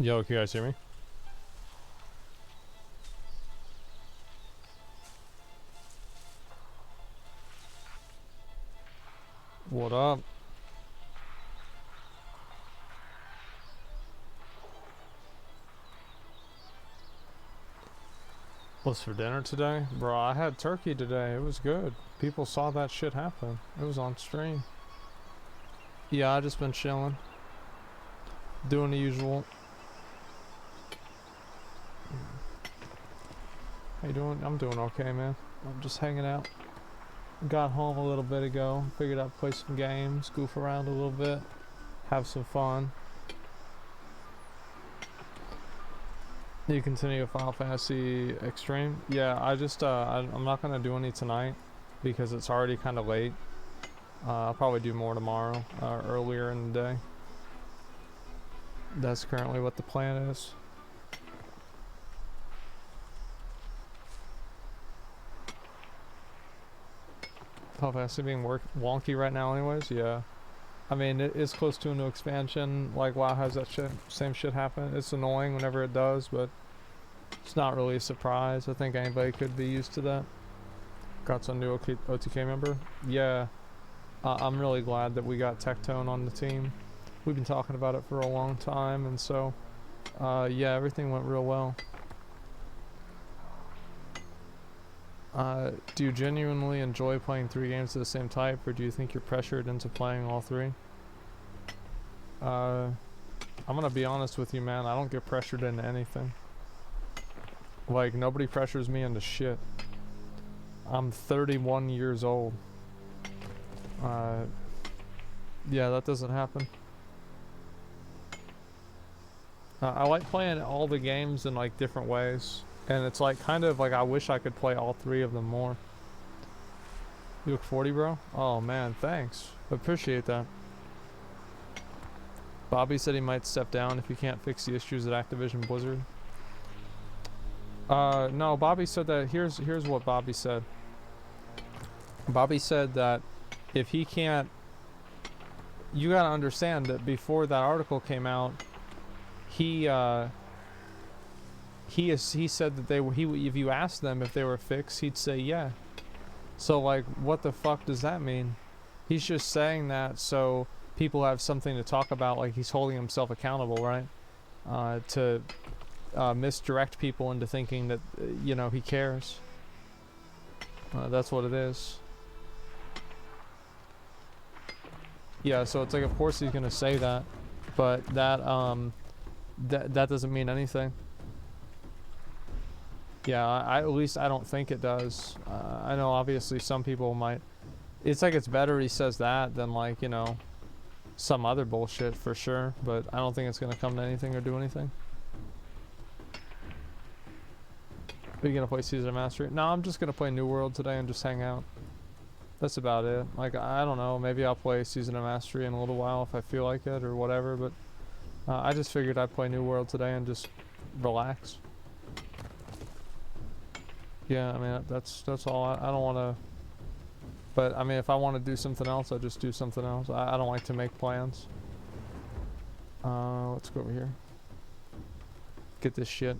Yo, can you guys hear me? What up? What's for dinner today? Bro, I had turkey today. It was good. People saw that shit happen. It was on stream. Yeah, I just been chilling. Doing the usual. How you doing? I'm doing okay, man. I'm just hanging out. Got home a little bit ago. Figured I'd play some games, goof around a little bit, have some fun. You continue Final Fantasy Extreme? Yeah, I'm not gonna do any tonight because it's already kind of late. I'll probably do more tomorrow, earlier in the day. That's currently what the plan is. Final Fantasy being wonky right now anyways, yeah. I mean, it is close to a new expansion. Like, WoW has that same shit happen. It's annoying whenever it does, but it's not really a surprise. I think anybody could be used to that. Got some new OTK member? Yeah. I'm really glad that we got Tectone on the team. We've been talking about it for a long time, and so, yeah, everything went real well. Do you genuinely enjoy playing 3 games of the same type, or do you think you're pressured into playing all 3? I'm gonna be honest with you, man. I don't get pressured into anything. Like, nobody pressures me into shit. I'm 31 years old. Yeah, that doesn't happen. I like playing all the games in, like, different ways. And it's like, kind of like, I wish I could play all 3 of them more. You look 40, bro? Oh, man, thanks. Appreciate that. Bobby said he might step down if he can't fix the issues at Activision Blizzard. No, Bobby said that, here's what Bobby said. Bobby said that if he can't, you gotta understand that before that article came out, he said that if you asked them if they were fixed, he'd say yeah. So, like, what the fuck does that mean? He's just saying that so people have something to talk about, like he's holding himself accountable, right? To misdirect people into thinking that, you know, he cares. That's what it is. Yeah, so it's like, of course he's gonna say that, but that doesn't mean anything. Yeah, at least I don't think it does. I know obviously some people might. It's like, it's better he says that than, like, you know, some other bullshit for sure, but I don't think it's gonna come to anything or do anything. Are you gonna play Season of Mastery? No, I'm just gonna play New World today and just hang out. That's about it. Like, I don't know, maybe I'll play Season of Mastery in a little while if I feel like it or whatever, but I just figured I'd play New World today and just relax. Yeah, I mean, that's all. I don't want to, but I mean, if I want to do something else, I just do something else. I don't like to make plans. Let's go over here. Get this shit.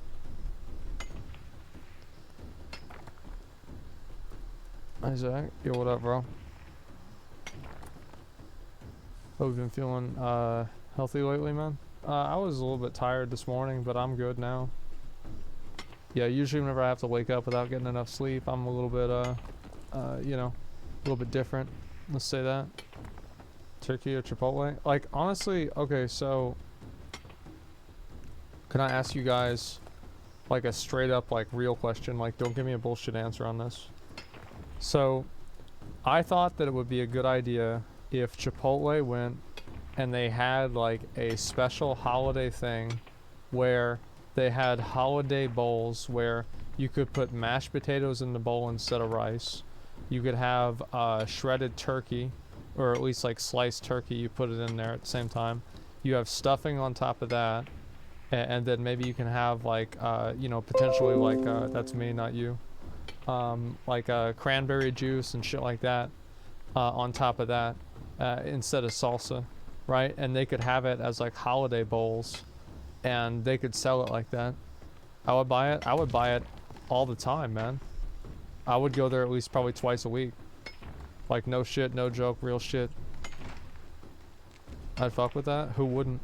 Isaac, yo, what up, bro? Hope you've been feeling healthy lately, man. I was a little bit tired this morning, but I'm good now. Yeah, usually whenever I have to wake up without getting enough sleep, I'm a little bit, you know, a little bit different. Let's say that. Turkey or Chipotle? Like, honestly, okay, so can I ask you guys, like, a straight up, like, real question? Like, don't give me a bullshit answer on this. So, I thought that it would be a good idea if Chipotle went and they had, like, a special holiday thing where they had holiday bowls where you could put mashed potatoes in the bowl instead of rice. You could have shredded turkey, or at least like sliced turkey, you put it in there at the same time. You have stuffing on top of that, and then maybe you can have, like, you know, potentially, like, that's me, not you, like cranberry juice and shit like that on top of that instead of salsa, right? And they could have it as, like, holiday bowls. and they could sell it like that. I would buy it. I would buy it all the time, man. I would go there at least probably twice a week. Like, no shit, no joke, real shit. I'd fuck with that. Who wouldn't?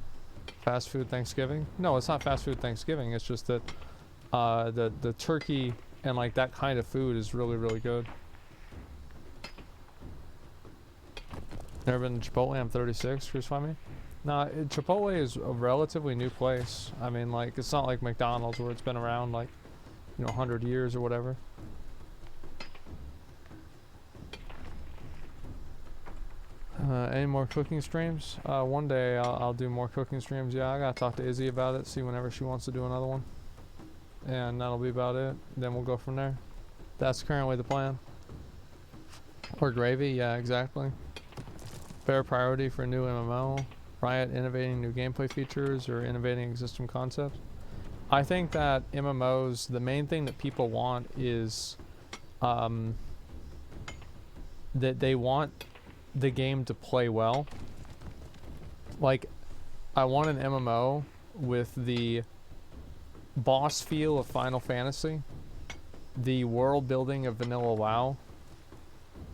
Fast food Thanksgiving? No, it's not fast food Thanksgiving. It's just that the turkey and like that kind of food is really, really good. Never been to Chipotle. I'm 36. Crucify me. Nah, Chipotle is a relatively new place. I mean, like, it's not like McDonald's where it's been around like, you know, 100 years or whatever. Any more cooking streams? One day I'll do more cooking streams. Yeah, I gotta talk to Izzy about it, see whenever she wants to do another one. And that'll be about it. Then we'll go from there. That's currently the plan. Or gravy, yeah, exactly. Fair priority for new MMO. Riot innovating new gameplay features or innovating existing concepts. I think that MMOs, the main thing that people want is that they want the game to play well. Like, I want an MMO with the boss feel of Final Fantasy, the world building of Vanilla WoW,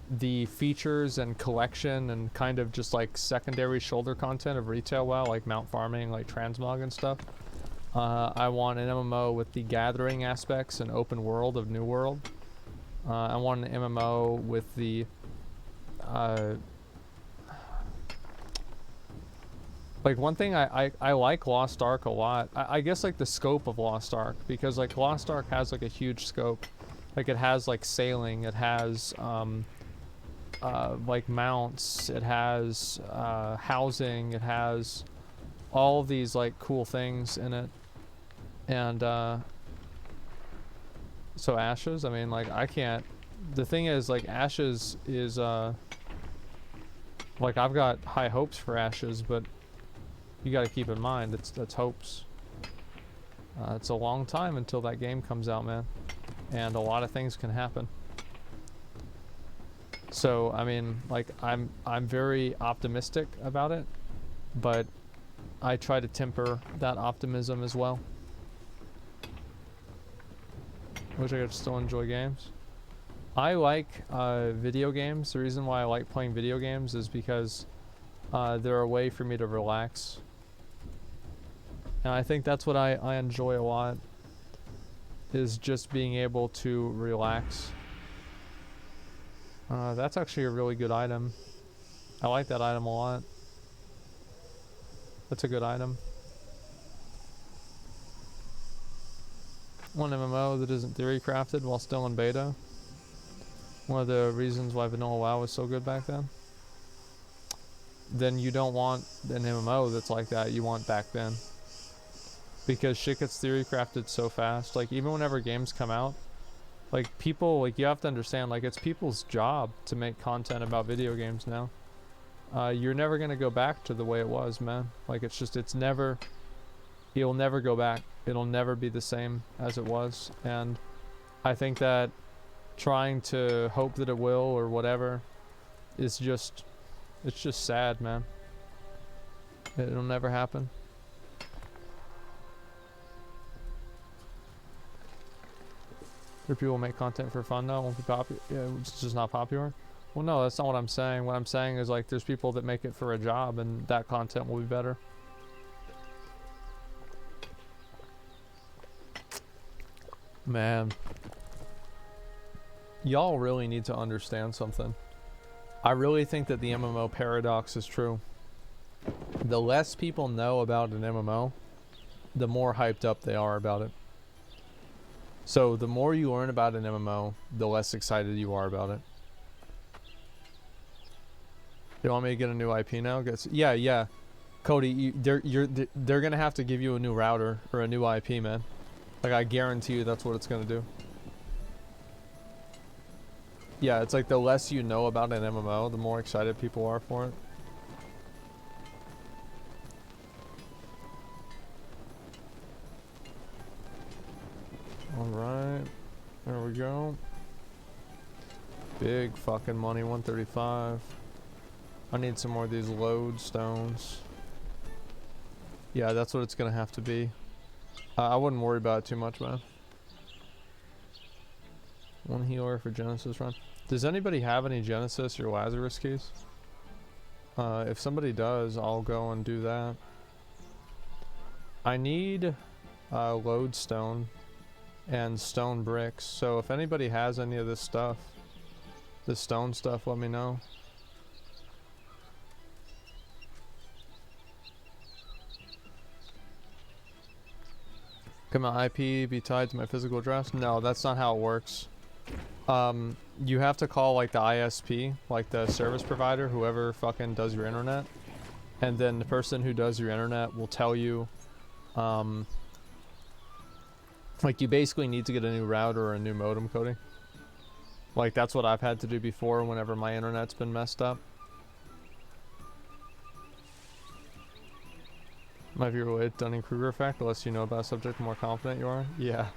the features and collection and kind of just like secondary shoulder content of retail WoW, like mount farming, like transmog and stuff. I want an MMO with the gathering aspects and open world of New World. I want an MMO with the like, one thing I like Lost Ark a lot. I guess like the scope of Lost Ark, because like Lost Ark has like a huge scope. Like, it has like sailing, it has like mounts, it has housing, it has all of these like cool things in it. And so Ashes, I mean, like, I can't, the thing is, like, Ashes is like, I've got high hopes for Ashes, but you got to keep in mind that's hopes. It's a long time until that game comes out, man, and a lot of things can happen. So I mean, like, I'm very optimistic about it, but I try to temper that optimism as well. Wish I could still enjoy games. I like video games. The reason why I like playing video games is because they're a way for me to relax. And I think that's what I enjoy a lot, is just being able to relax. That's actually a really good item. I like that item a lot. That's a good item. One MMO that isn't theory crafted while still in beta. One of the reasons why Vanilla WoW was so good back then. Then you don't want an MMO that's like that. You want back then. Because shit gets theory crafted so fast. Like, even whenever games come out, like, people, like, you have to understand, like, it's people's job to make content about video games now. You're never gonna go back to the way it was, man. Like, it's just, it's never, you'll never go back. It'll never be the same as it was. And I think that trying to hope that it will or whatever is just, it's just sad, man. It'll never happen. There people make content for fun though, it won't be popular. Yeah, it's just not popular. Well, no, that's not what I'm saying. What I'm saying is, like, there's people that make it for a job, and that content will be better. Man, y'all really need to understand something. I really think that the MMO paradox is true. The less people know about an MMO, the more hyped up they are about it. So the more you learn about an MMO, the less excited you are about it. You want me to get a new IP now? Yeah. Cody, they're gonna have to give you a new router or a new IP, man. Like, I guarantee you that's what it's gonna do. Yeah, it's like the less you know about an MMO, the more excited people are for it. Alright, there we go. Big fucking money, 135. I need some more of these lodestones. Yeah, that's what it's gonna have to be. I wouldn't worry about it too much, man. One healer for Genesis run. Does anybody have any Genesis or Lazarus keys? If somebody does, I'll go and do that. I need lodestone and stone bricks, so if anybody has any of this stuff, this stone stuff, let me know. Can my IP be tied to my physical address? No, that's not how it works. You have to call like the ISP, like the service provider, whoever fucking does your internet, and then the person who does your internet will tell you, like you basically need to get a new router or a new modem coding. Like that's what I've had to do before whenever my internet's been messed up. Might be related to Dunning-Kruger effect, unless you know about a subject, the more confident you are. Yeah.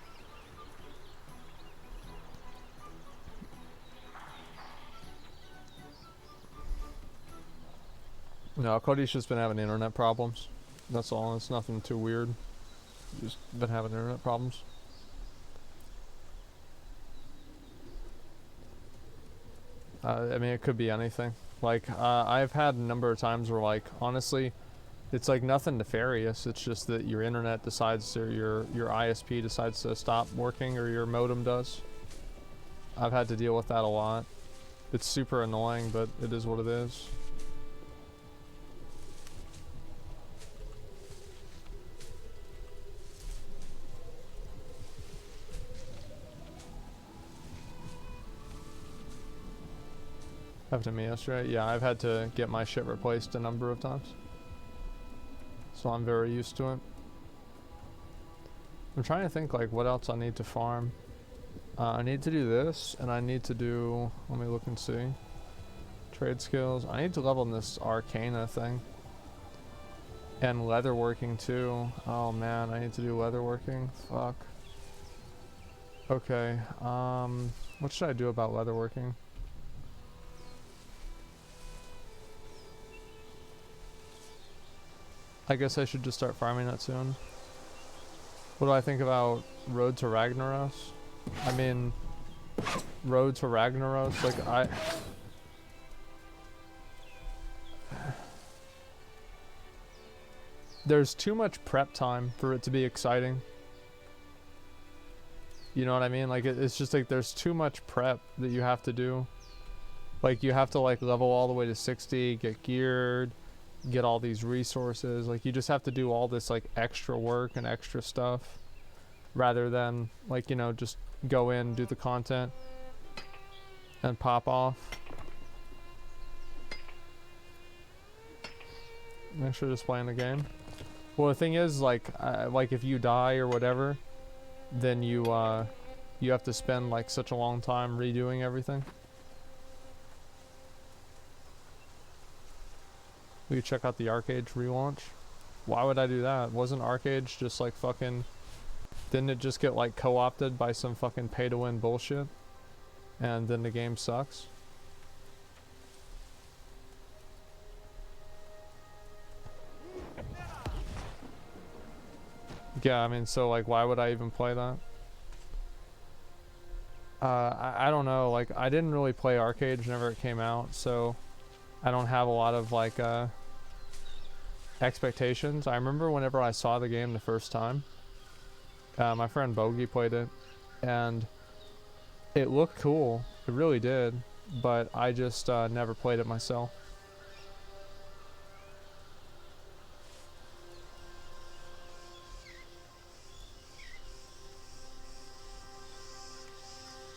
No, Cody's just been having internet problems. That's all. It's nothing too weird. Just been having internet problems. I mean, it could be anything. Like, I've had a number of times where, like, honestly, it's like nothing nefarious. It's just that your internet decides, or your ISP decides to stop working, or your modem does. I've had to deal with that a lot. It's super annoying, but it is what it is. Happened to me yesterday. Yeah, I've had to get my shit replaced a number of times. So I'm very used to it. I'm trying to think like what else I need to farm. I need to do this, and I need to do, let me look and see. Trade skills. I need to level in this Arcana thing. And leatherworking too. Oh man, I need to do leatherworking. Fuck. Okay, what should I do about leatherworking? I guess I should just start farming that soon. What do I think about Road to Ragnaros? I mean, Road to Ragnaros, like there's too much prep time for it to be exciting. You know what I mean? Like it's just like there's too much prep that you have to do. Like you have to like level all the way to 60, get geared, get all these resources. Like you just have to do all this like extra work and extra stuff rather than like, you know, just go in, do the content and pop off. Make sure just playing the game. Well, the thing is like if you die or whatever, then you have to spend like such a long time redoing everything. We could check out the Arcade relaunch. Why would I do that? Wasn't Arcade just like fucking... Didn't it just get like co-opted by some fucking pay-to-win bullshit? And then the game sucks? Yeah, I mean, so like why would I even play that? I don't know, like I didn't really play Arcade whenever it came out, so I don't have a lot of like expectations. I remember whenever I saw the game the first time, my friend Bogey played it, and it looked cool. It really did, but I just never played it myself.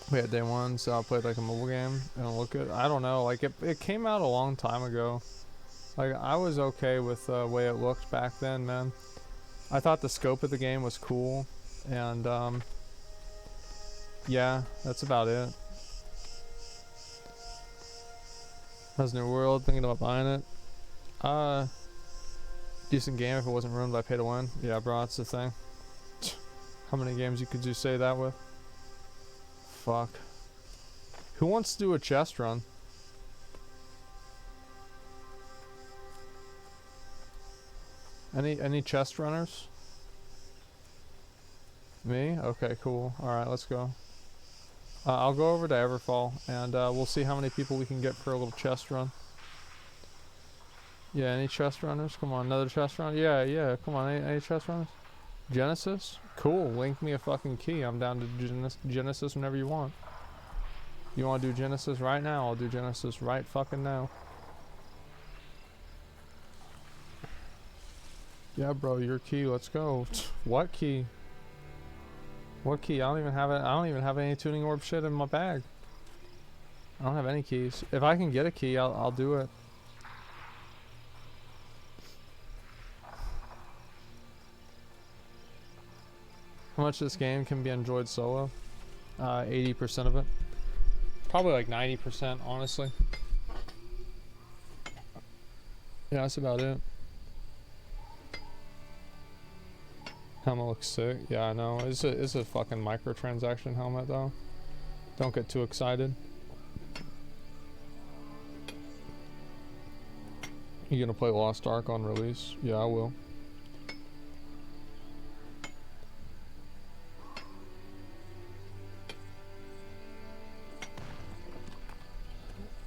We had day one, so I played like a mobile game and it looked good. I don't know, like it came out a long time ago. Like I was okay with the way it looked back then, man. I thought the scope of the game was cool, and yeah, that's about it. How's New World? Thinking about buying it. Decent game if it wasn't ruined by pay to win. Yeah, bro, that's the thing. How many games could you say that with? Fuck. Who wants to do a chest run? Any chest runners? Me? Okay, cool. Alright, let's go. I'll go over to Everfall, and we'll see how many people we can get for a little chest run. Yeah, any chest runners? Come on, another chest run? Yeah, come on, any chest runners? Genesis? Cool, link me a fucking key. I'm down to Genesis whenever you want. You want to do Genesis right now? I'll do Genesis right fucking now. Yeah, bro, your key, let's go. What key? What key? I don't even have it. I don't even have any tuning orb shit in my bag. I don't have any keys. If I can get a key, I'll do it. How much this game can be enjoyed solo? 80% of it. Probably like 90%, honestly. Yeah, that's about it. Helmet looks sick. Yeah, I know. It's a fucking microtransaction helmet though. Don't get too excited. You gonna play Lost Ark on release? Yeah, I will.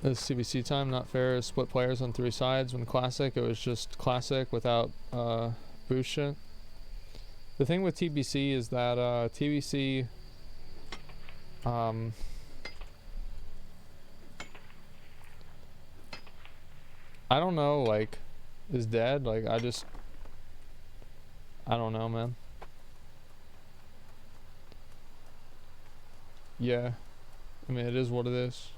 This CBC time, not fair. Split players on 3 sides. When classic, it was just classic without boost shit. The thing with TBC is that TBC I don't know, like, is dead. Like, I don't know, man. Yeah, I mean, it is what it is.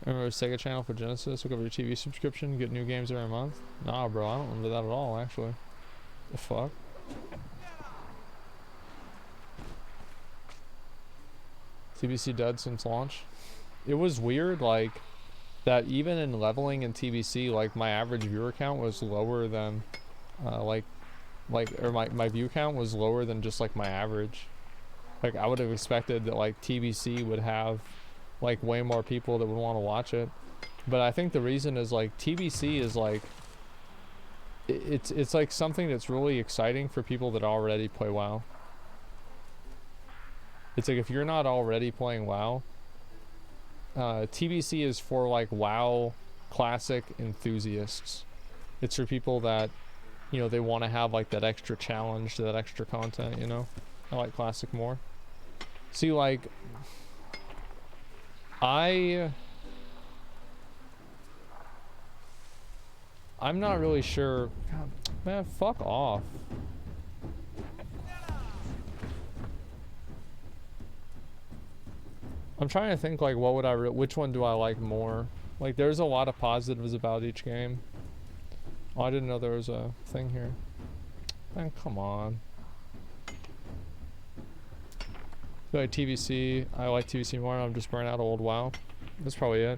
Remember Sega Channel for Genesis? Look over your TV subscription, get new games every month. Nah, bro, I don't remember that at all, actually. The fuck? TBC dead since launch. It was weird, like, that even in leveling in TBC, like, my average viewer count was lower than, or my view count was lower than just, like, my average. Like, I would have expected that, like, TBC would have, like, way more people that would want to watch it. But I think the reason is, like, TBC is, like, it's like something that's really exciting for people that already play WoW. It's like if you're not already playing WoW, TBC is for like WoW classic enthusiasts. It's for people that, you know, they want to have like that extra challenge, that extra content, you know. I like classic more. See, like, I'm not really sure. God, man, fuck off. I'm trying to think, like, what would which one do I like more? Like, there's a lot of positives about each game. Oh, I didn't know there was a thing here. Man, come on. I like TVC. I like TVC more. I'm just burning out old WoW. That's probably it.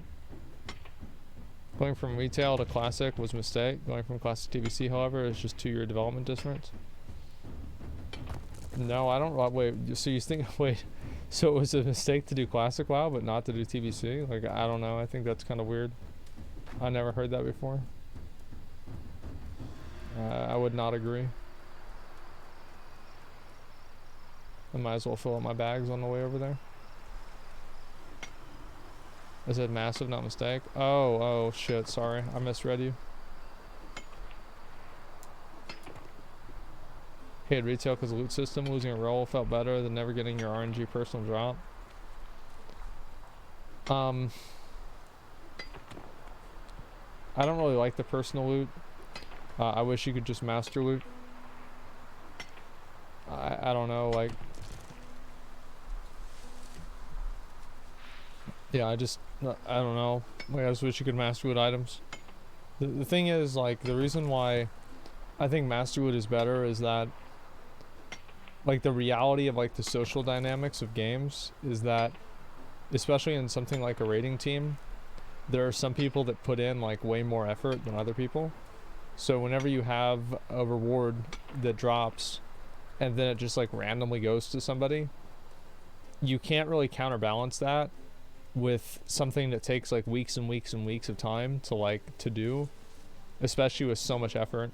Going from retail to classic was a mistake. Going from classic TVC, however, is just 2-year development difference. No, I don't. Wait, so you think? Wait, so it was a mistake to do classic WoW, but not to do TVC? Like, I don't know. I think that's kind of weird. I never heard that before. I would not agree. I might as well fill up my bags on the way over there. I said massive, not mistake. Oh shit, sorry. I misread you. Hated retail because of loot system. Losing a roll felt better than never getting your RNG personal drop. I don't really like the personal loot. I wish you could just master loot. I don't know, like... Yeah, I don't know. Like, I just wish you could master loot items. The thing is, like, the reason why I think master loot is better is that, like, the reality of, like, the social dynamics of games is that, especially in something like a raiding team, there are some people that put in, like, way more effort than other people. So whenever you have a reward that drops and then it just, like, randomly goes to somebody, you can't really counterbalance that with something that takes like weeks and weeks and weeks of time to do, especially with so much effort.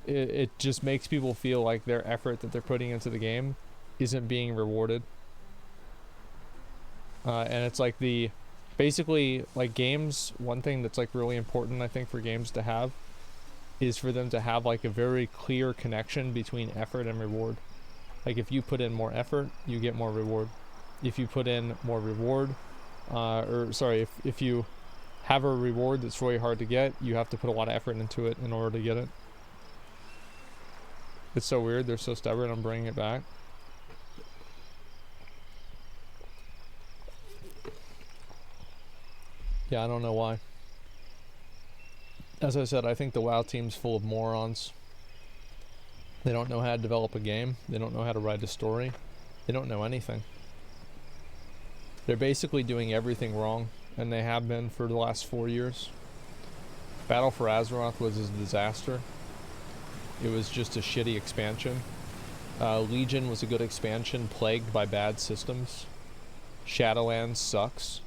it just makes people feel like their effort that they're putting into the game isn't being rewarded. And it's like basically like games, one thing that's like really important I think for games to have is for them to have like a very clear connection between effort and reward. Like if you put in more effort, you get more reward. If you put in more reward, if you have a reward that's really hard to get, you have to put a lot of effort into it in order to get it. It's so weird, they're so stubborn, I'm bringing it back. Yeah, I don't know why. As I said, I think the WoW team's full of morons. They don't know how to develop a game. They don't know how to write a story. They don't know anything. They're basically doing everything wrong, and they have been for the last 4 years. Battle for Azeroth was a disaster. It was just a shitty expansion. Legion was a good expansion, plagued by bad systems. Shadowlands sucks.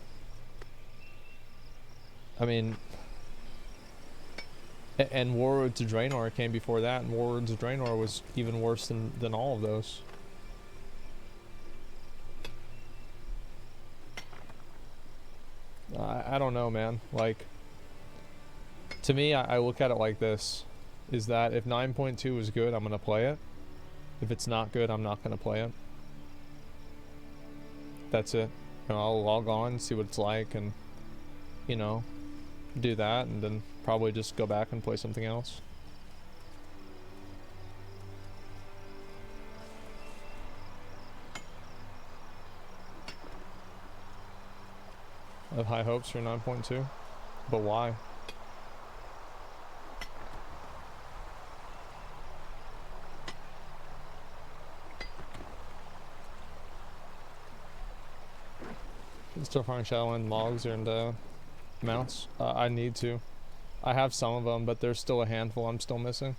I mean, and Warroad to Draenor came before that, and Warroad to Draenor was even worse than all of those. I don't know, man. Like, to me, I look at it like this, is that if 9.2 is good, I'm going to play it. If it's not good, I'm not going to play it. That's it. You know, I'll log on, see what it's like, and, you know, do that, and then probably just go back and play something else. I have high hopes for 9.2, but why? Still find Shadowland logs and mounts. I need to. I have some of them, but there's still a handful I'm still missing.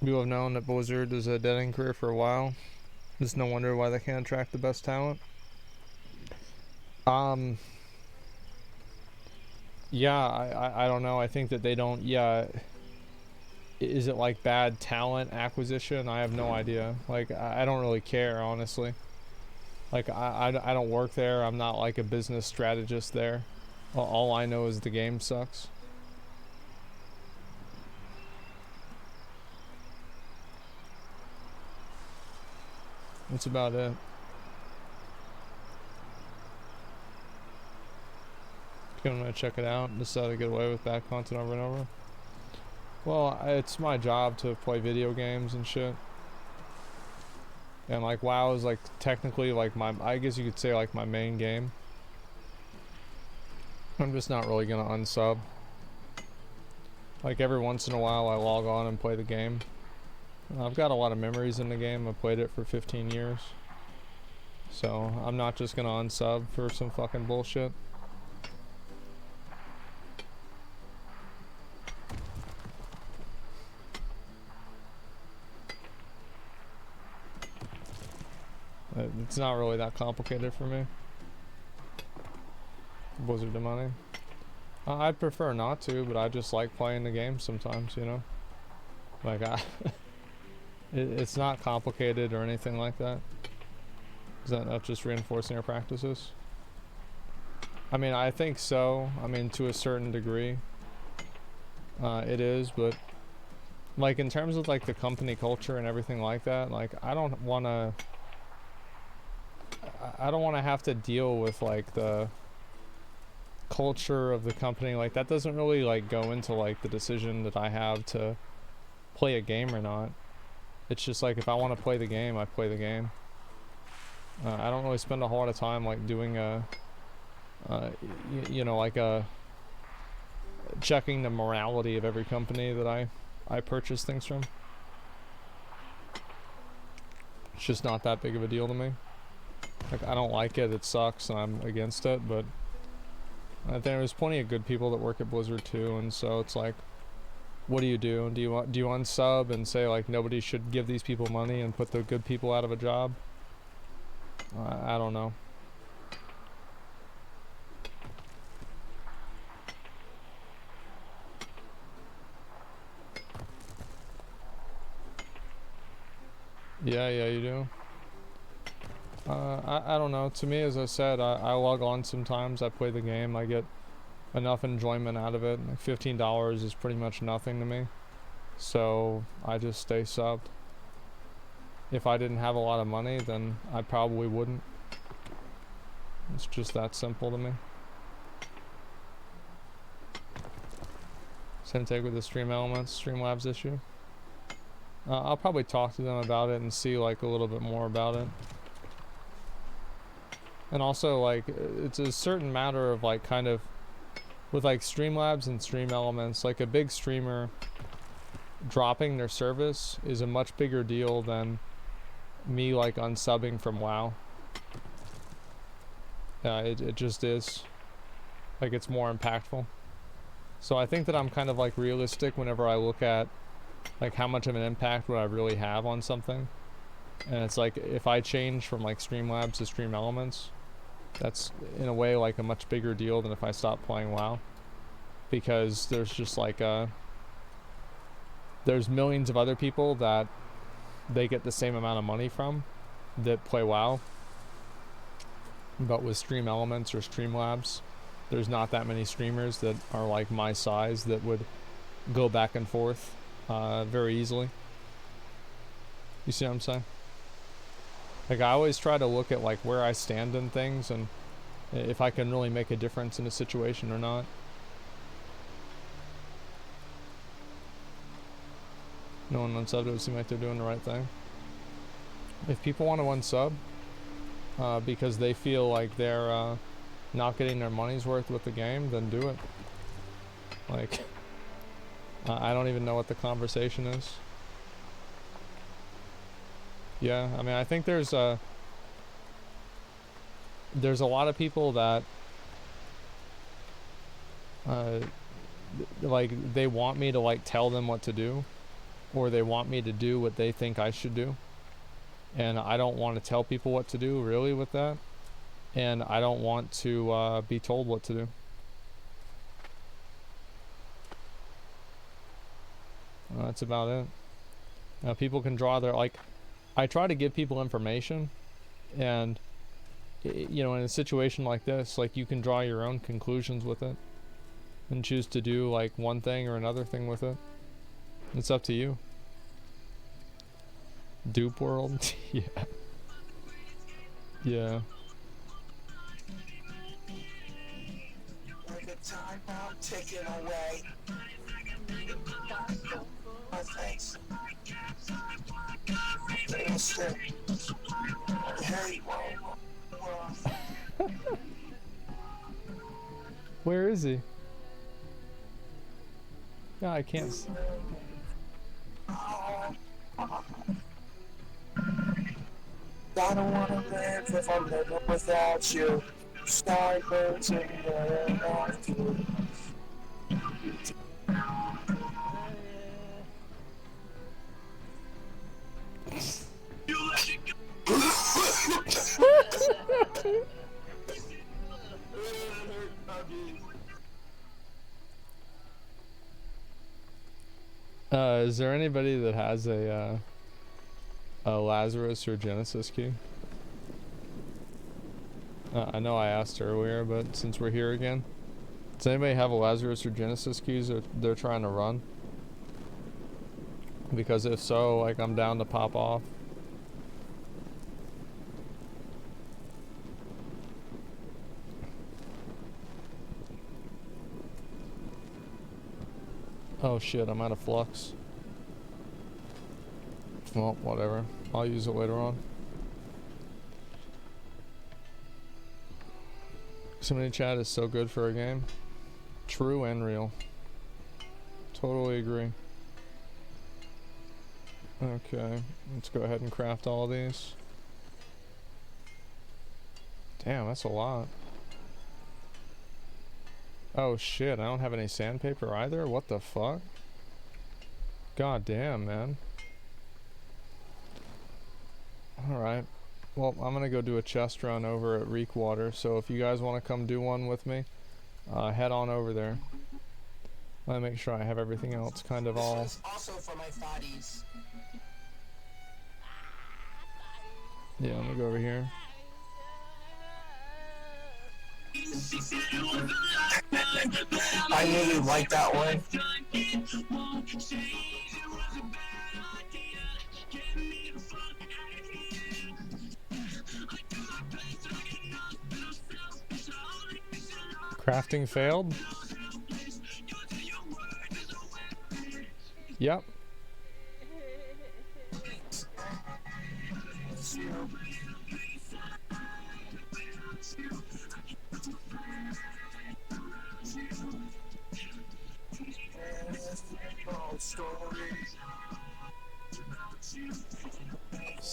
You have known that Blizzard is a dead-end career for a while. It's no wonder why they can't attract the best talent. Yeah, I don't know. I think that they don't, yeah. Is it like bad talent acquisition? I have no idea. Like, I don't really care, honestly. Like, I don't work there. I'm not like a business strategist there. All I know is the game sucks. That's about it. I'm gonna check it out and decide to get away with bad content over and over. Well, it's my job to play video games and shit. And like WoW is like technically like I guess you could say like my main game. I'm just not really gonna unsub. Like every once in a while I log on and play the game. I've got a lot of memories in the game. I played it for 15 years. So I'm not just gonna unsub for some fucking bullshit. It's not really that complicated for me. Blizzard of money. I'd prefer not to, but I just like playing the game sometimes, you know? Like it's not complicated or anything like that. Is that not just reinforcing our practices? I mean, I think so. I mean, to a certain degree. It is, but like in terms of like the company culture and everything like that, like I don't want to have to deal with like the culture of the company. Like that doesn't really like go into like the decision that I have to play a game or not. It's just like if I want to play the game, I play the game. I don't really spend a whole lot of time like doing you know, like checking the morality of every company that I purchase things from. It's just not that big of a deal to me. Like, I don't like it, it sucks, and I'm against it, but I think there's plenty of good people that work at Blizzard too, and so it's like, what do? Do you unsub and say like nobody should give these people money and put the good people out of a job? I don't know. Yeah, you do. I don't know. To me, as I said, I log on sometimes. I play the game. I get enough enjoyment out of it. Like $15 is pretty much nothing to me. So I just stay subbed. If I didn't have a lot of money, then I probably wouldn't. It's just that simple to me. Same take with the Streamlabs issue. I'll probably talk to them about it and see like a little bit more about it. And also like it's a certain matter of like kind of with like Streamlabs and Stream Elements, like a big streamer dropping their service is a much bigger deal than me like unsubbing from WoW. Yeah, it just is. Like it's more impactful. So I think that I'm kind of like realistic whenever I look at like how much of an impact would I really have on something. And it's like if I change from like Streamlabs to Stream Elements, that's in a way like a much bigger deal than if I stop playing WoW. Because there's just like there's millions of other people that they get the same amount of money from that play WoW. But with Stream Elements or Streamlabs, there's not that many streamers that are like my size that would go back and forth very easily. You see what I'm saying? Like I always try to look at like where I stand in things and if I can really make a difference in a situation or not. No one unsubbed, it would seem like they're doing the right thing. If people want to unsub because they feel like they're not getting their money's worth with the game, then do it. Like, I don't even know what the conversation is. Yeah, I mean, I think there's a lot of people that like they want me to like tell them what to do, or they want me to do what they think I should do, and I don't want to tell people what to do really with that, and I don't want to be told what to do. That's about it. People can draw their like. I try to give people information, and you know, in a situation like this, like you can draw your own conclusions with it, and choose to do like one thing or another thing with it. It's up to you. Dupe world, yeah, yeah. Time out, taking away my face. Hey, Where is he? Yeah, I can't. I don't wanna live if I'm living without you. Starburns in the afternoon. Is there anybody that has a Lazarus or Genesis key? I know I asked earlier, but since we're here again, does anybody have a Lazarus or Genesis keys that they're trying to run? Because if so, like I'm down to pop off. Oh shit, I'm out of flux. Well, whatever. I'll use it later on. Somebody chat is so good for a game. True and real. Totally agree. Okay, let's go ahead and craft all these. Damn, that's a lot. Oh shit, I don't have any sandpaper either? What the fuck? God damn, man. Alright. Well, I'm gonna go do a chest run over at Reekwater, so if you guys want to come do one with me, head on over there. Let me make sure I have everything else kind of all... This one's also for my thotties. Yeah, let me go over here. I knew you'd like that one. Crafting failed? Yep.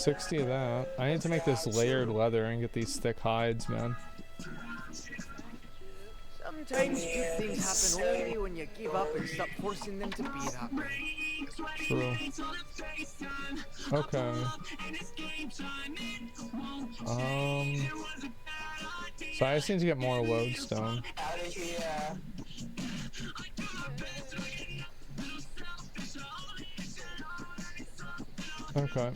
$60 of that. I need to make this layered leather and get these thick hides, man. Sometimes good things happen only when you give up and stop forcing them to be that way. True. Okay. So I just need to get more lodestone. Out of here. Okay.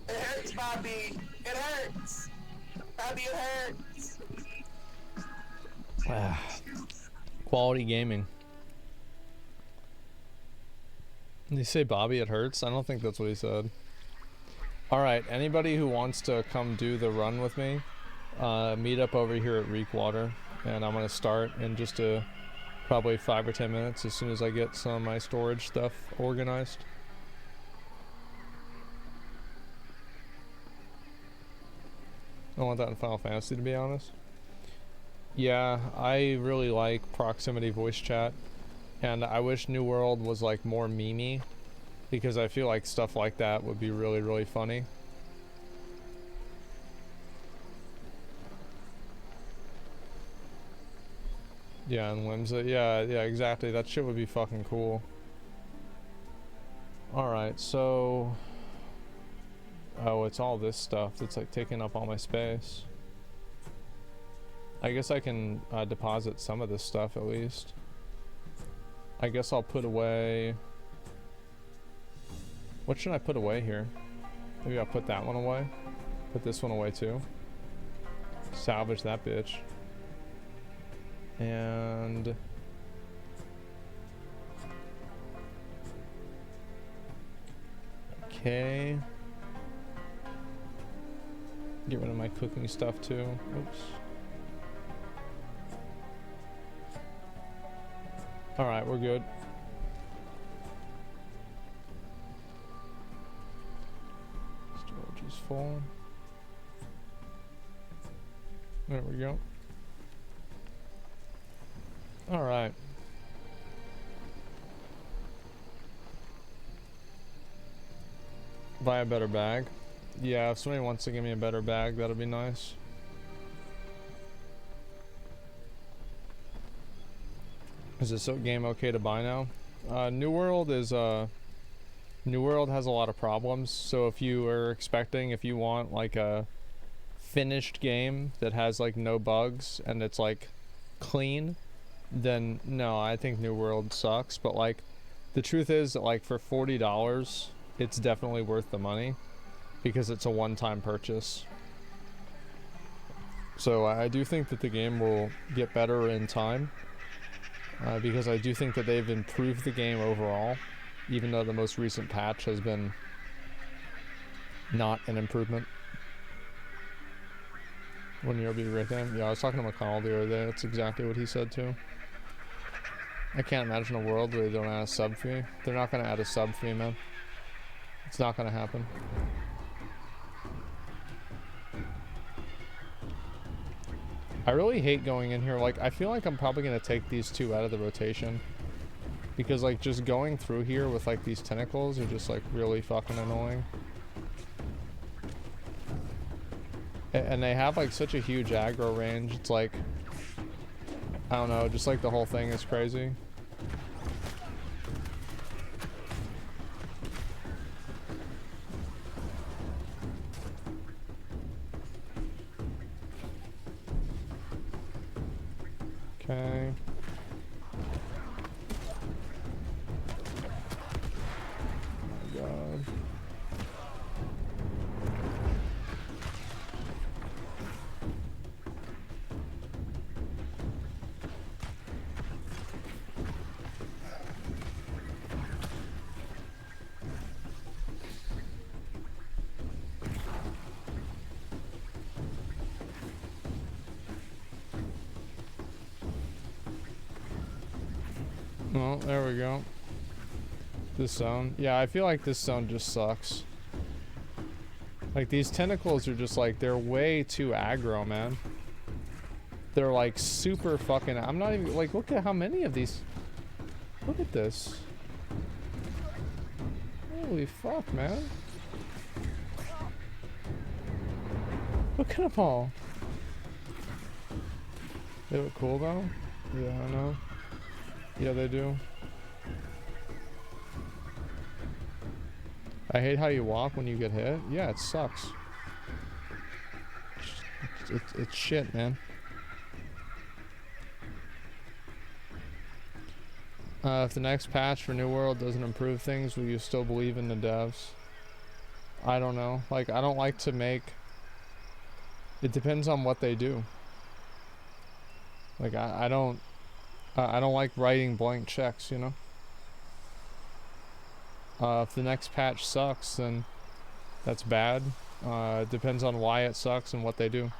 It hurts, Bobby. It hurts. Bobby, it hurts. Quality gaming. Did he say Bobby it hurts? I don't think that's what he said. Alright, anybody who wants to come do the run with me, meet up over here at Reekwater, and I'm gonna start in just probably 5 or 10 minutes as soon as I get some of my storage stuff organized. I want that in Final Fantasy, to be honest. Yeah, I really like proximity voice chat, and I wish New World was like more memey, because I feel like stuff like that would be really, really funny. Yeah, and Whimsy, yeah, exactly. That shit would be fucking cool. Alright, so... Oh, it's all this stuff that's like taking up all my space. I guess I can deposit some of this stuff at least. I guess I'll put away... What should I put away here? Maybe I'll put that one away. Put this one away too. Salvage that bitch. And... Okay. Get rid of my cooking stuff too. Oops. Alright, we're good. Storage is full. There we go. Alright. Buy a better bag. Yeah, if somebody wants to give me a better bag, that'd be nice. Is this game okay to buy now? New World is New World has a lot of problems, so if you want like a finished game that has like no bugs and it's like clean, then no, I think New World sucks. But like the truth is that like for $40 it's definitely worth the money because it's a one-time purchase. So I do think that the game will get better in time, because I do think that they've improved the game overall, even though the most recent patch has been not an improvement. Wouldn't you be right then? Yeah, I was talking to McConnell the other day. That's exactly what he said too. I can't imagine a world where they don't add a sub fee. They're not going to add a sub fee, man. It's not going to happen. I really hate going in here. Like, I feel like I'm probably going to take these two out of the rotation. Because, like, just going through here with, like, these tentacles are just, like, really fucking annoying. And they have like such a huge aggro range. It's like, I don't know, just like the whole thing is crazy. Okay. Oh my god. Well, there we go. This zone. Yeah, I feel like this zone just sucks. Like, these tentacles are just like, they're way too aggro, man. They're like super fucking... I'm not even... Like, look at how many of these... Look at this. Holy fuck, man. Look at them all. They look cool, though? Yeah, I know. Yeah, they do. I hate how you walk when you get hit. Yeah, it sucks. It's shit, man. If the next patch for New World doesn't improve things, will you still believe in the devs? I don't know. Like, I don't like to make... It depends on what they do. Like, I don't like writing blank checks, you know? If the next patch sucks, then that's bad. It depends on why it sucks and what they do.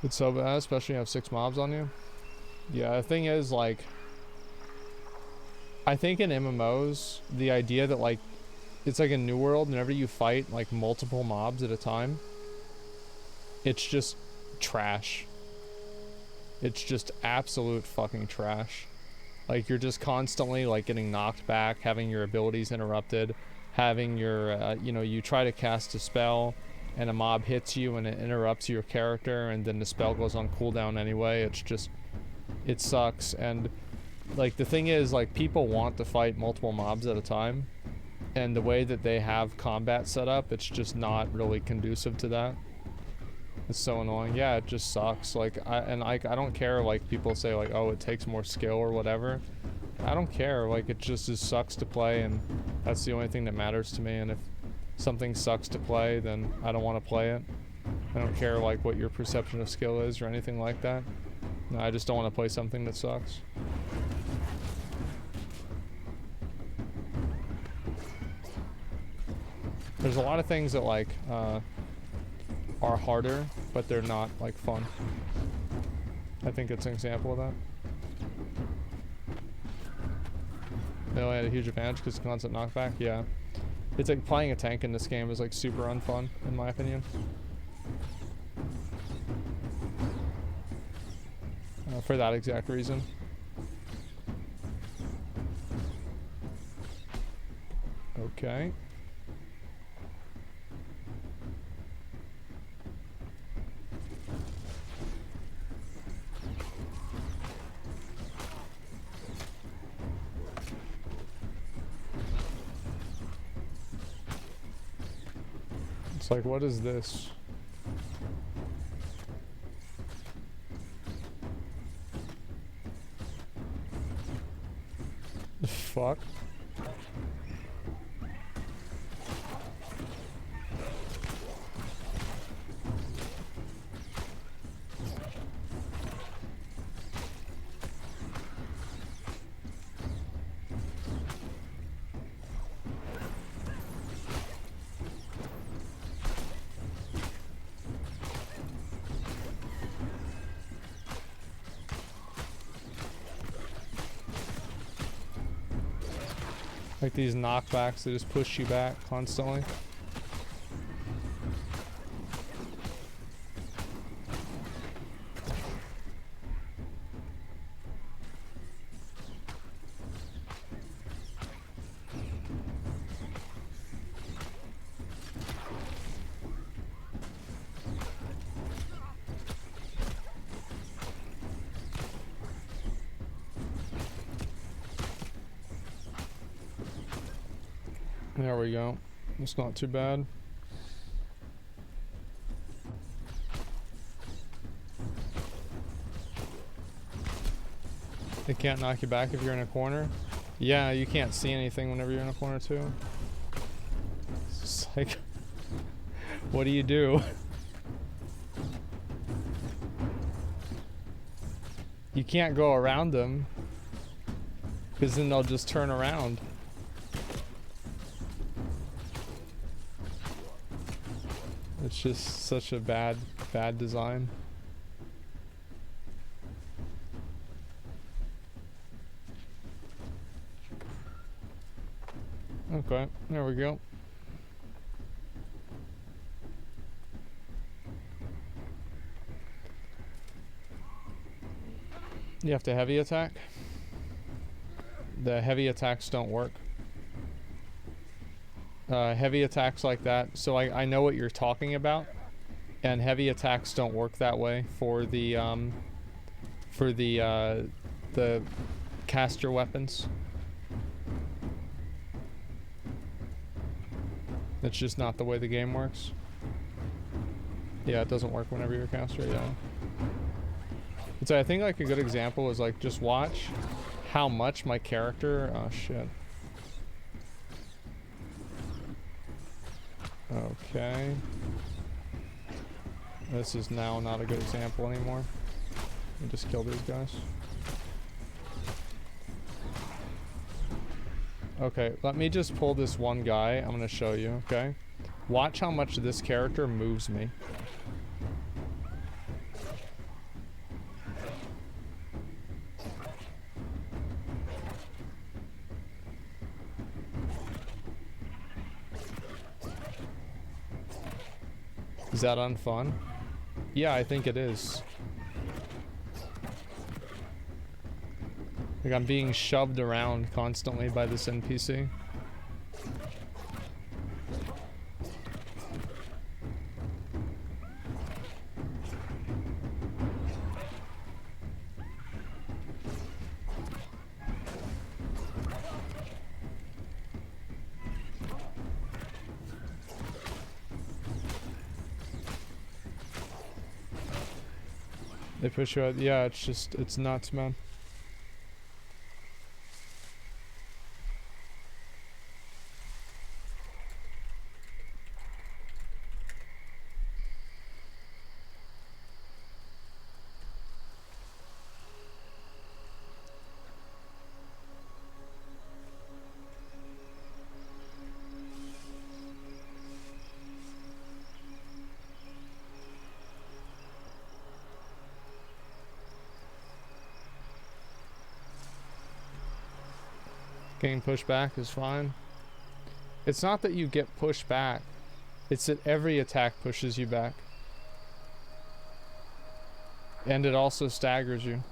It's so bad, especially when you have 6 mobs on you. Yeah, the thing is, like, I think in MMOs, the idea that, like, it's like a New World, whenever you fight, like, multiple mobs at a time, it's just trash. It's just absolute fucking trash. Like, you're just constantly, like, getting knocked back, having your abilities interrupted, having your, you know, you try to cast a spell, and a mob hits you, and it interrupts your character, and then the spell goes on cooldown anyway. It's just, it sucks. And, like, the thing is, like, people want to fight multiple mobs at a time, and the way that they have combat set up, it's just not really conducive to that. It's so annoying. Yeah, it just sucks. Like, I don't care, like, people say, like, oh, it takes more skill or whatever. I don't care. Like, it just sucks to play, and that's the only thing that matters to me. And if something sucks to play, then I don't want to play it. I don't care, like, what your perception of skill is or anything like that. No, I just don't want to play something that sucks. There's a lot of things that, like, are harder, but they're not, like, fun. I think it's an example of that. They only had a huge advantage because of constant knockback. Yeah. It's like playing a tank in this game is, like, super unfun, in my opinion. For that exact reason. Okay. It's like, what is this? Fuck. Like these knockbacks that just push you back constantly. There we go. It's not too bad. They can't knock you back if you're in a corner. Yeah, you can't see anything whenever you're in a corner too. It's just like, what do you do? You can't go around them, because then they'll just turn around. It's just such a bad design. Okay, there we go. You have to heavy attack. The heavy attacks don't work. Heavy attacks like that. So I know what you're talking about, and heavy attacks don't work that way for the caster weapons. It's just not the way the game works. Yeah, it doesn't work whenever you're a caster. Yeah. So I think like a good example is like just watch how much my character. Oh shit. Okay. This is now not a good example anymore. I'll just kill these guys. Okay, let me just pull this one guy. I'm gonna show you, okay? Watch how much this character moves me. Is that unfun? Yeah, I think it is. Like I'm being shoved around constantly by this NPC. They push you out. Yeah, it's nuts, man. Getting pushed back is fine. It's not that you get pushed back. It's that every attack pushes you back. And it also staggers you.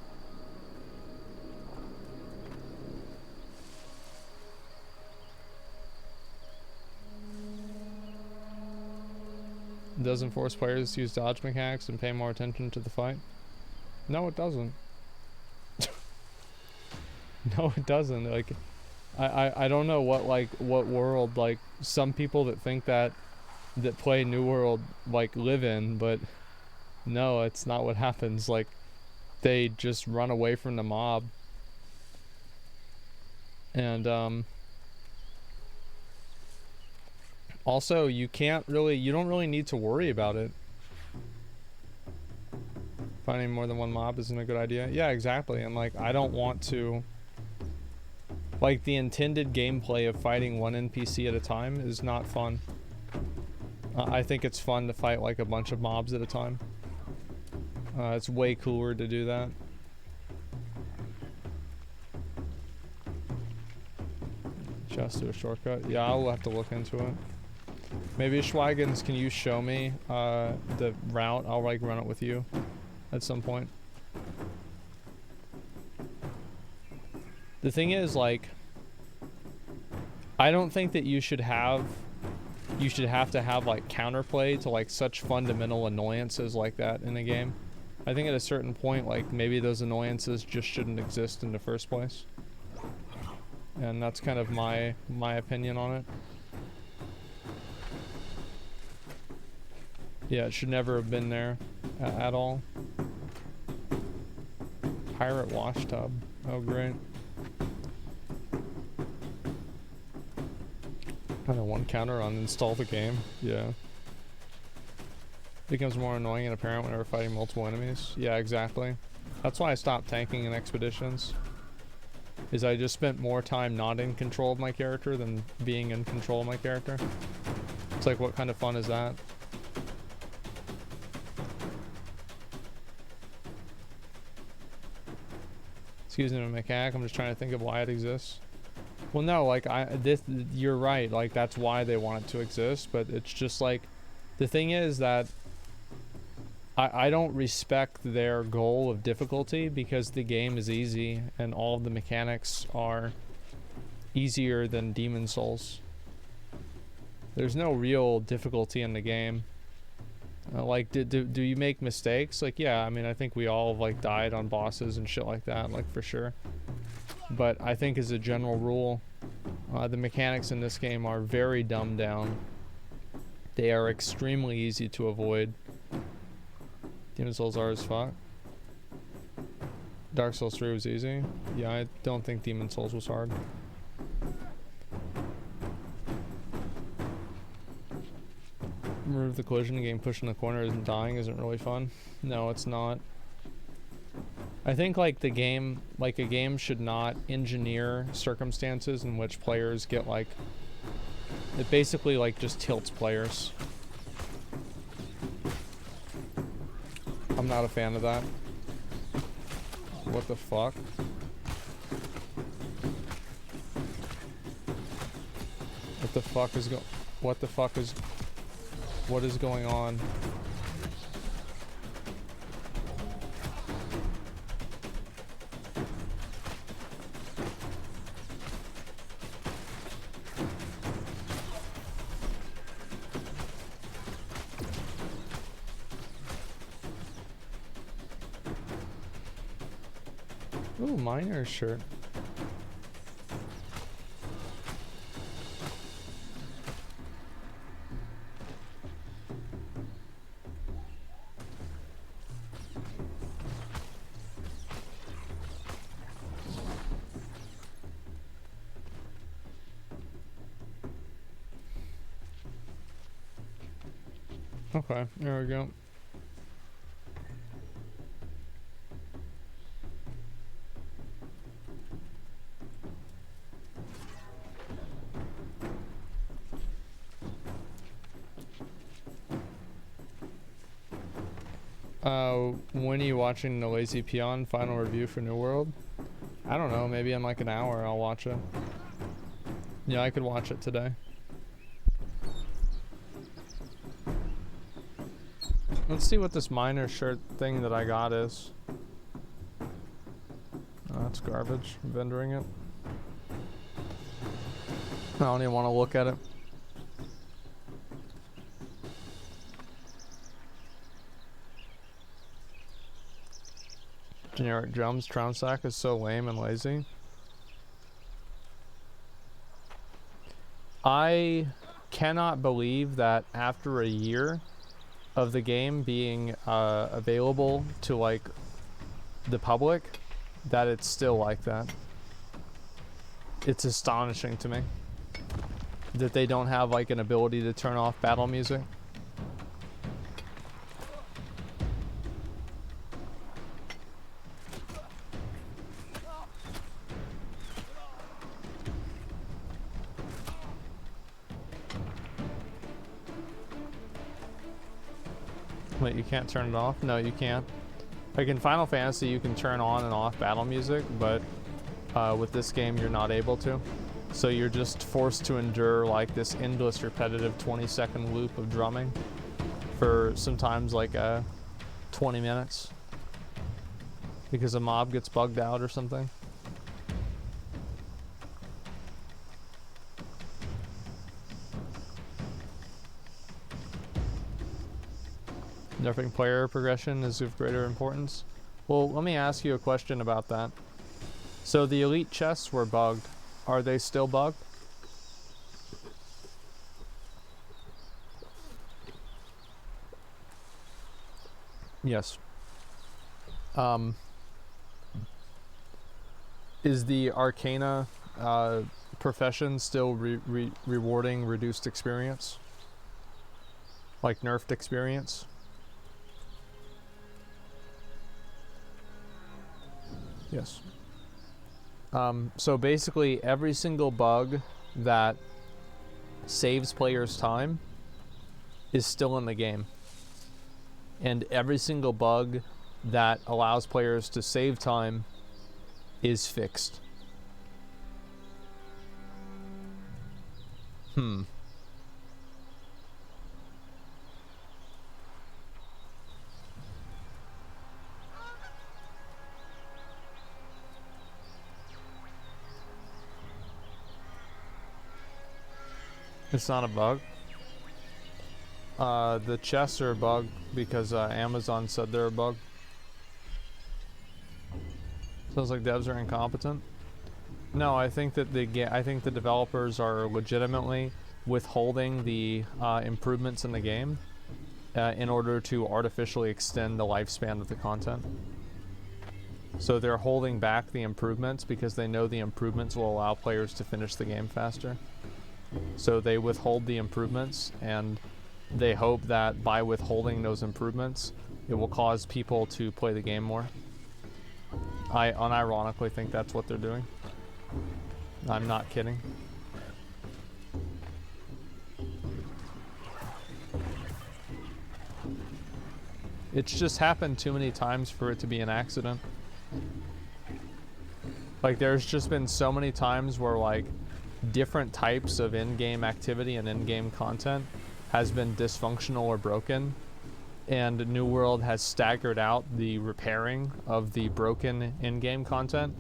It doesn't force players to use dodge mechanics and pay more attention to the fight. No, it doesn't. No, it doesn't. Like, I don't know what world like some people that think that play New World like live in, but no, it's not what happens. Like they just run away from the mob. And also you don't really need to worry about it. Finding more than one mob isn't a good idea. Yeah, exactly. And like I don't want to. Like, the intended gameplay of fighting one NPC at a time is not fun. I think it's fun to fight, like, a bunch of mobs at a time. It's way cooler to do that. Just do a shortcut. Yeah, I'll have to look into it. Maybe, Schweigans, can you show me the route? I'll, like, run it with you at some point. The thing is, like, I don't think that you should have to have like counterplay to like such fundamental annoyances like that in a game. I think at a certain point, like maybe those annoyances just shouldn't exist in the first place. And that's kind of my opinion on it. Yeah, it should never have been there at all. Pirate wash tub. Oh, great. Kind of one counter on install the game. Yeah. Becomes more annoying and apparent whenever fighting multiple enemies. Yeah, exactly. That's why I stopped tanking in expeditions. Is I just spent more time not in control of my character than being in control of my character. It's like, what kind of fun is that? Excuse me, mechanic. I'm just trying to think of why it exists. Well, no, like you're right. Like that's why they want it to exist. But it's just like, the thing is that I don't respect their goal of difficulty because the game is easy and all of the mechanics are easier than Demon Souls. There's no real difficulty in the game. Like, do you make mistakes? Like, yeah, I mean, I think we all have, like, died on bosses and shit like that, like, for sure. But I think as a general rule, the mechanics in this game are very dumbed down. They are extremely easy to avoid. Demon Souls are as fuck. Dark Souls 3 was easy. Yeah, I don't think Demon Souls was hard. Remove the collision game, pushing the corner and dying isn't really fun. No, it's not. I think like a game should not engineer circumstances in which players get like, it basically like just tilts players. I'm not a fan of that. What the fuck? What the fuck is what is going on? Ooh, miner's shirt. Okay, there we go. When are you watching the Lazy Peon final review for New World? I don't know, maybe in like an hour I'll watch it. Yeah, I could watch it today. Let's see what this miner shirt thing that I got is. Oh, that's garbage. I'm vendoring it. I don't even want to look at it. Generic drums. Trounsack is so lame and lazy. I cannot believe that after a year of the game being available to like the public, that it's still like that. It's astonishing to me that they don't have like an ability to turn off battle music. Wait, you can't turn it off? No, you can't. Like in Final Fantasy, you can turn on and off battle music, but with this game, you're not able to. So you're just forced to endure like this endless repetitive 20-second loop of drumming for sometimes like 20 minutes because a mob gets bugged out or something. Nerfing player progression is of greater importance. Well, let me ask you a question about that. So the elite chests were bugged. Are they still bugged? Yes. Is the Arcana profession still rewarding reduced experience? Like nerfed experience? Yes. So basically every single bug that saves players time is still in the game. And every single bug that allows players to save time is fixed. It's not a bug. The chests are a bug because Amazon said they're a bug. Sounds like devs are incompetent. No, I think that the developers are legitimately withholding the improvements in the game in order to artificially extend the lifespan of the content. So they're holding back the improvements because they know the improvements will allow players to finish the game faster. So they withhold the improvements, and they hope that by withholding those improvements, it will cause people to play the game more. I unironically think that's what they're doing. I'm not kidding. It's just happened too many times for it to be an accident. Like, there's just been so many times where, like, different types of in-game activity and in-game content has been dysfunctional or broken, and New World has staggered out the repairing of the broken in-game content,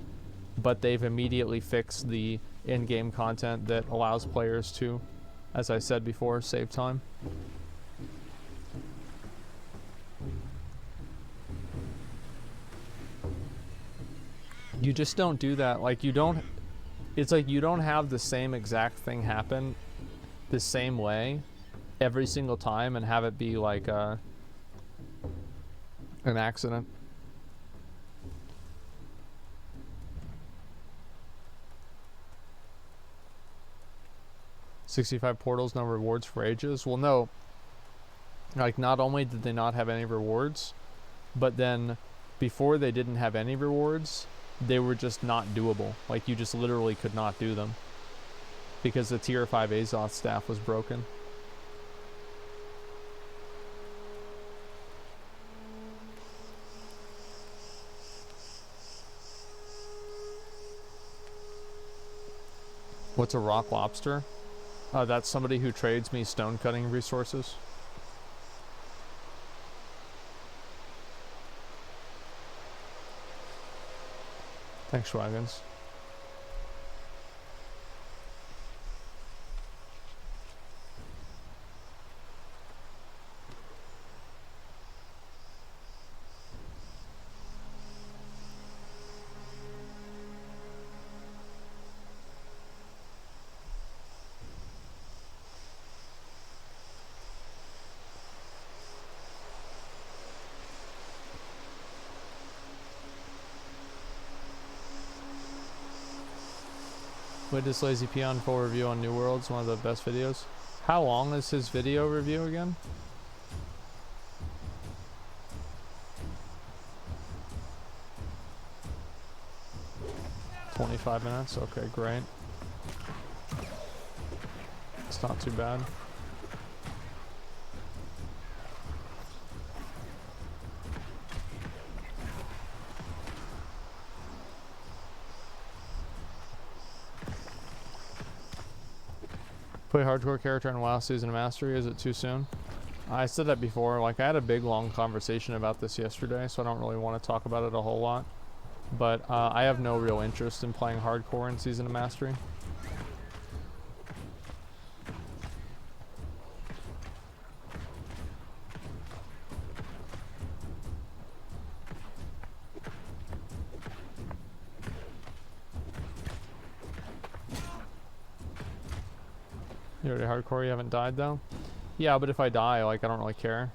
but they've immediately fixed the in-game content that allows players to, as I said before, save time. You just don't do that. Like, you don't, it's like you don't have the same exact thing happen the same way every single time and have it be like an accident. "65 portals, no rewards for ages." Well, no. Like, not only did they not have any rewards, but then before they didn't have any rewards, they were just not doable. Like, you just literally could not do them because the tier 5 Azoth staff was broken. What's a rock lobster? That's somebody who trades me stone cutting resources. Thanks, Schwagans. Wait, this Lazy Peon full review on New World's one of the best videos. How long is his video review again? "25 minutes? Okay, great. It's not too bad. Play hardcore character in WoW Season of Mastery, is it too soon? I said that before. Like, I had a big long conversation about this yesterday, so I don't really want to talk about it a whole lot. But I have no real interest in playing hardcore in Season of Mastery. You already hardcore, you haven't died though? Yeah, but if I die, like, I don't really care.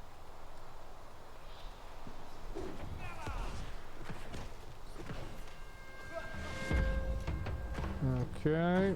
Okay.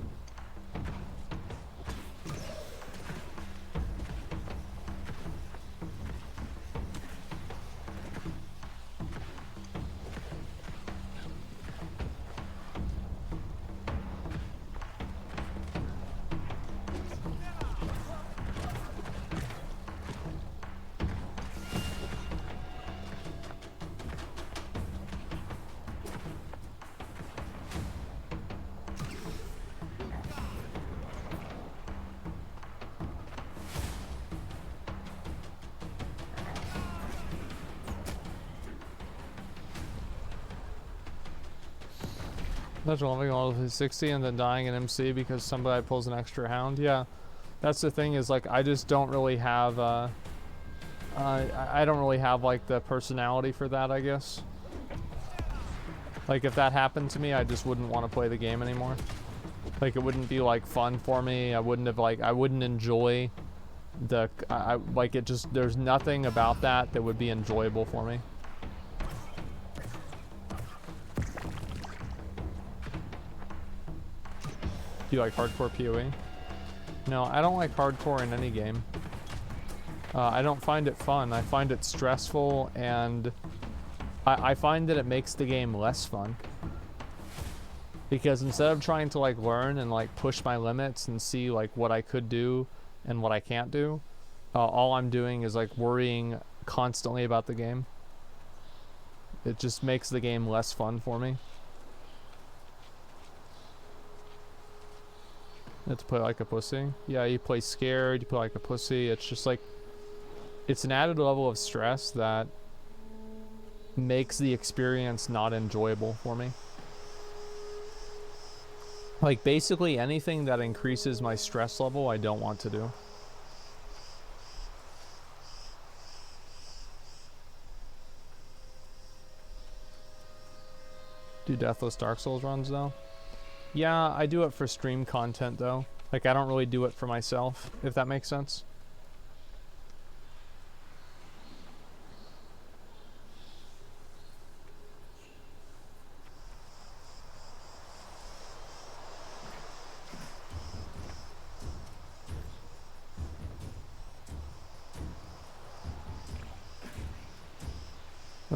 That's loving all of his 60 and then dying in MC because somebody pulls an extra hound. Yeah, that's the thing is like I just don't really have I don't really have like the personality for that, I guess. Like if that happened to me, I just wouldn't want to play the game anymore. Like it wouldn't be like fun for me. I wouldn't enjoy the like it just there's nothing about that that would be enjoyable for me. Do you like hardcore PoE? No, I don't like hardcore in any game. I don't find it fun. I find it stressful, and I find that it makes the game less fun. Because instead of trying to like learn and like push my limits and see like what I could do and what I can't do, all I'm doing is like worrying constantly about the game. It just makes the game less fun for me. You have to play like a pussy. Yeah, you play scared, you play like a pussy. It's just like, it's an added level of stress that makes the experience not enjoyable for me. Like basically anything that increases my stress level, I don't want to do. Do Deathless Dark Souls runs though? Yeah, I do it for stream content though. Like I don't really do it for myself, if that makes sense.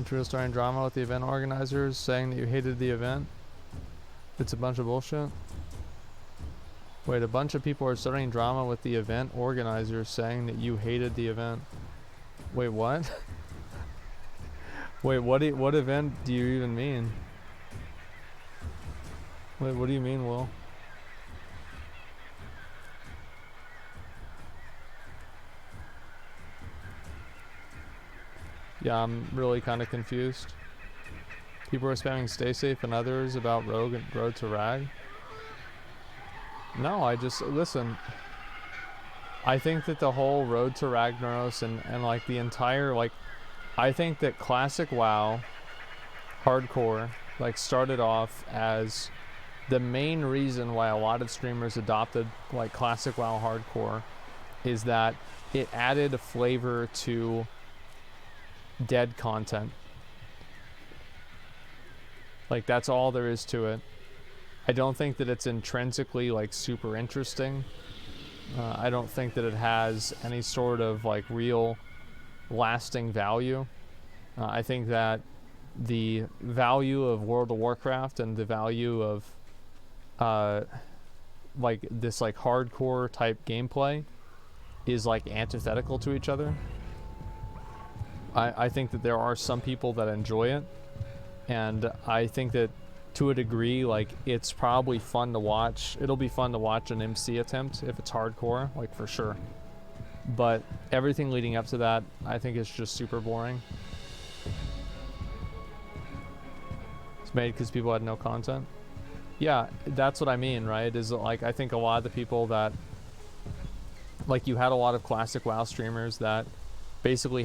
You're starting drama with the event organizers saying that you hated the event. It's a bunch of bullshit. Wait, a bunch of people are starting drama with the event organizers saying that you hated the event. Wait, what? Wait, what event do you even mean? Wait, what do you mean, Will? Yeah, I'm really kind of confused. People are spamming stay safe and others about Rogue and Road to Rag. No, I just, listen. I think that the whole Road to Ragnaros and like the entire, like, I think that Classic WoW Hardcore, like, started off as the main reason why a lot of streamers adopted, like, Classic WoW Hardcore is that it added a flavor to dead content. Like that's all there is to it. I don't think that it's intrinsically like super interesting. I don't think that it has any sort of like real lasting value. I think that the value of World of Warcraft and the value of like this like hardcore type gameplay is like antithetical to each other. I think that there are some people that enjoy it, and I think that to a degree, like, it's probably fun to watch. It'll be fun to watch an MC attempt if it's hardcore, like, for sure. But everything leading up to that, I think is just super boring. It's made because people had no content. Yeah, that's what I mean, right? Is like, I think a lot of the people that, like, you had a lot of classic WoW streamers that basically have